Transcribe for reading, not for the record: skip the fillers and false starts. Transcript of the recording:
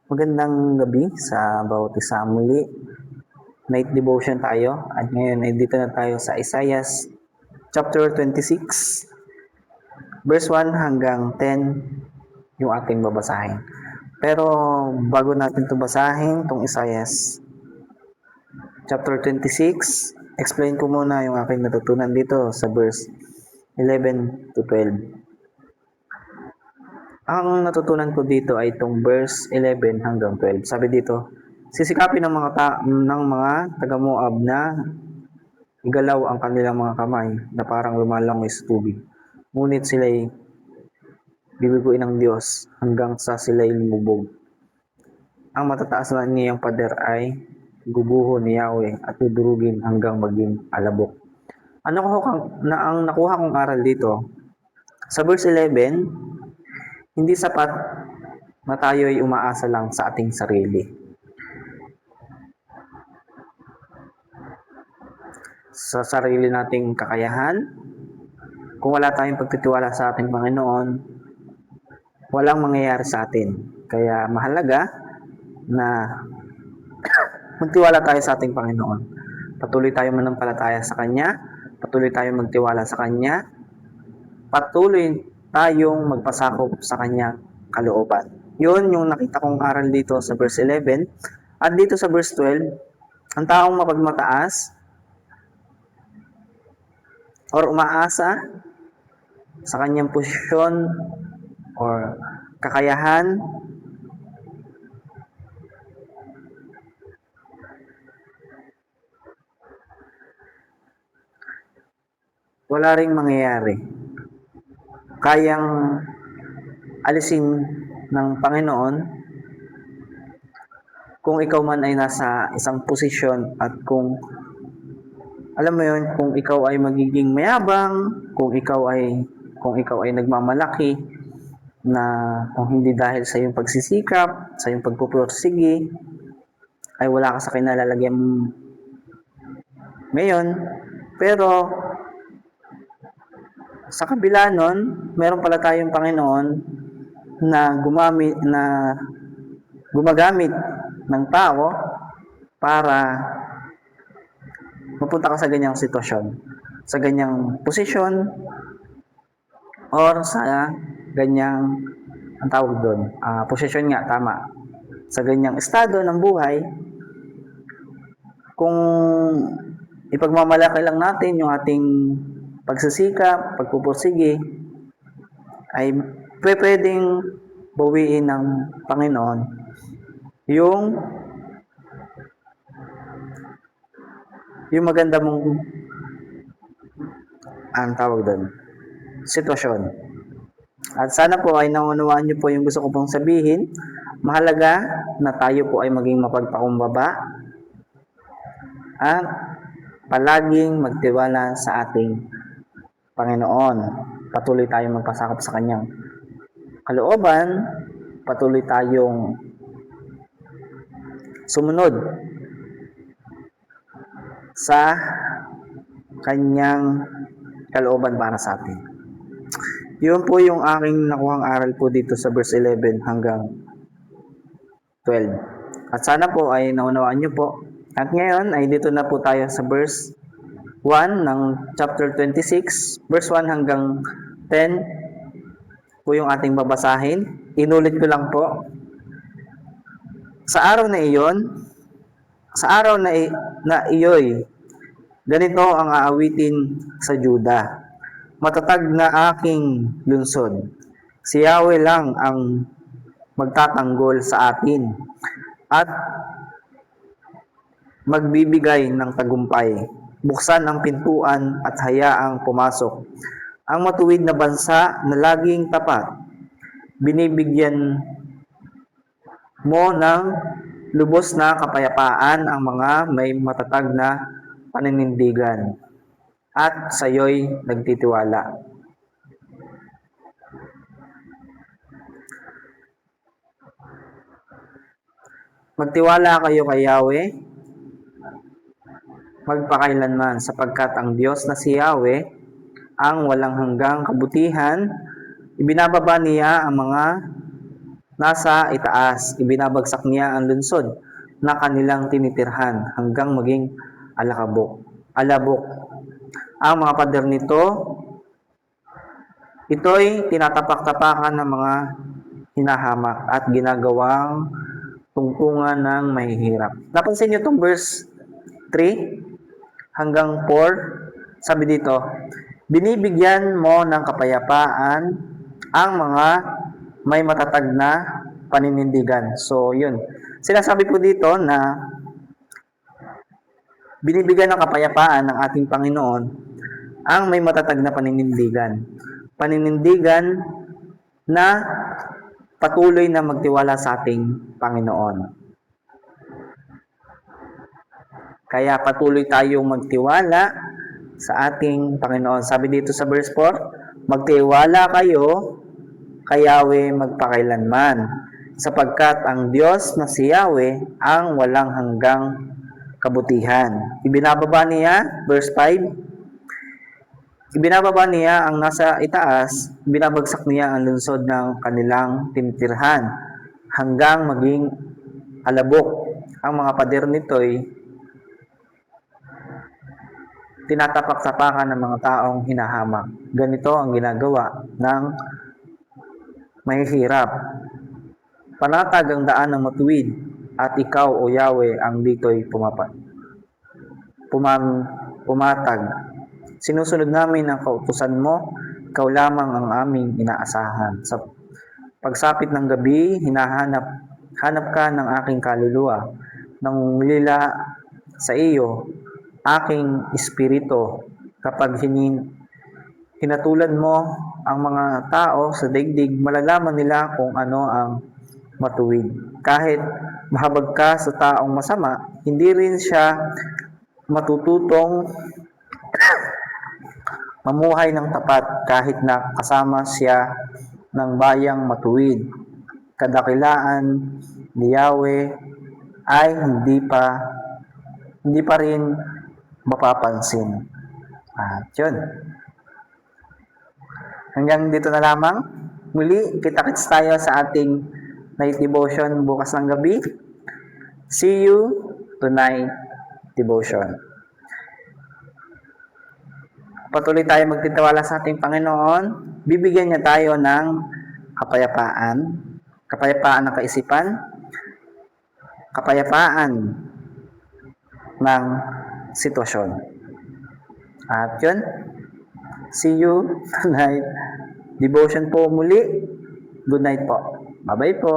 Magandang gabi sa bawat isa muli. Night devotion tayo at ngayon ay dito na tayo sa Isaiah chapter 26 verse 1 hanggang 10 yung ating babasahin. Pero bago natin ito basahin, itong Isaiah chapter 26, explain ko muna yung aking natutunan dito sa verse 11 to 12. Ang natutunan ko dito ay itong verse 11 hanggang 12. Sabi dito, sisikapin ng mga taga-Moab na igalaw ang kanilang mga kamay na parang lumalangoy sa tubig. Ngunit sila'y bibiguin ng Diyos hanggang sa sila'y lumubog. Ang matataas na niyang pader ay gubuho ni Yahweh at dudurugin hanggang maging alabok. Ang nakuha kong aral dito, sa verse 11, hindi sapat na tayo ay umaasa lang sa ating sarili. Sa sarili nating kakayahan, kung wala tayong pagtitiwala sa ating Panginoon, walang mangyayari sa atin. Kaya mahalaga na magtiwala tayo sa ating Panginoon. Patuloy tayong manampalataya sa Kanya, patuloy tayong magtiwala sa Kanya, patuloy tayong magpasakop sa Kanyang kalooban. Yun yung nakita kong aral dito sa verse 11. At dito sa verse 12, ang taong mapagmataas or umaasa sa kanyang posisyon or kakayahan, wala ring mangyayari. Kayang alisin ng Panginoon kung ikaw man ay nasa isang posisyon at kung alam mo yun, kung ikaw ay magiging mayabang, kung ikaw ay nagmamalaki na kung hindi dahil sa iyong pagsisikap, sa iyong pagpupursige, ay wala ka sa kinalalagyan ngayon. Pero sa kabila nun, meron pala tayong Panginoon na gumagamit ng tao para mapunta ka sa ganyang sitwasyon, sa ganyang posisyon, or sa ganyang, ang tawag doon, posisyon nga, tama, sa ganyang estado ng buhay. Kung ipagmamalaki lang natin yung ating pagsisikap, pagpupursige, ay pwedeng bawiin ng Panginoon yung maganda mong ang tawag doon, sitwasyon. At sana po ay naunawaan niyo po yung gusto ko pong sabihin. Mahalaga na tayo po ay maging mapagpakumbaba at palaging magtiwala sa ating Panginoon. Patuloy tayong magpasakop sa Kanyang kalooban, patuloy tayong sumunod sa Kanyang kalooban para sa atin. Yun po yung aking nakuhang aral po dito sa verse 11 hanggang 12. At sana po ay naunawaan nyo po. At ngayon ay dito na po tayo sa verse 1 ng chapter 26, verse 1 hanggang 10 po yung ating babasahin. Inulit ko lang po. Sa araw na iyo'y ganito ang aawitin sa Juda. Matatag na aking lungsod. Si Yahweh lang ang magtatanggol sa atin at magbibigay ng tagumpay. Buksan ang pintuan at hayaang pumasok ang matuwid na bansa na laging tapat. Binibigyan mo ng lubos na kapayapaan ang mga may matatag na paninindigan at sayo'y nagtitiwala. Magtiwala kayo kay Yahweh magpakailanman, sapagkat ang Diyos na si Yahweh ang walang hanggang kabutihan. Ibinababa niya ang mga nasa itaas. Ibinabagsak niya ang lungsod na kanilang tinitirhan hanggang maging alabok. Ang mga pader nito, ito'y tinatapak-tapakan ng mga hinahamak at ginagawang tungtungan ng mahihirap. Napansin niyo itong verse 3 hanggang 4? Sabi dito, binibigyan mo ng kapayapaan ang mga may matatag na paninindigan. So, yun. Sinasabi po dito na binibigyan ng kapayapaan ng ating Panginoon ang may matatag na paninindigan. Paninindigan na patuloy na magtiwala sa ating Panginoon. Kaya patuloy tayong magtiwala sa ating Panginoon. Sabi dito sa verse 4, magtiwala kayo kay Yahweh magpakailanman, sapagkat ang Diyos na si Yahweh ang walang hanggang kabutihan. Ibinababa niya, verse 5, ibinababa niya ang nasa itaas, binabagsak niya ang lungsod ng kanilang tinitirhan hanggang maging alabok. Ang mga pader nito'y tinatapak-tapakan ng mga taong hinahamak. Ganito ang ginagawa ng mahihirap. Panatag ang daan ng matuwid, at ikaw, O Yahweh, ang dito'y pumatag. Sinusunod namin ang kautusan mo, ikaw lamang ang aming inaasahan. Sa pagsapit ng gabi, hanap ka ng aking kaluluwa, nangungulila sa iyo, aking espiritu. Kapag hinatulan mo ang mga tao sa daigdig, malalaman nila kung ano ang matuwid. Kahit mahabag ka sa taong masama, hindi rin siya matututong mamuhay ng tapat kahit na kasama siya ng bayang matuwid. Kadakilaan ni Yahweh ay hindi pa rin mapapansin. At yun. Hanggang dito na lamang. Muli, kita-kits tayo sa ating night devotion bukas ng gabi. See you tonight devotion. Patuloy tayo magtitiwala sa ating Panginoon. Bibigyan niya tayo ng kapayapaan ng kaisipan, kapayapaan ng sitwasyon. At yun, see you tonight devotion po muli. Good night po. Bye-bye po.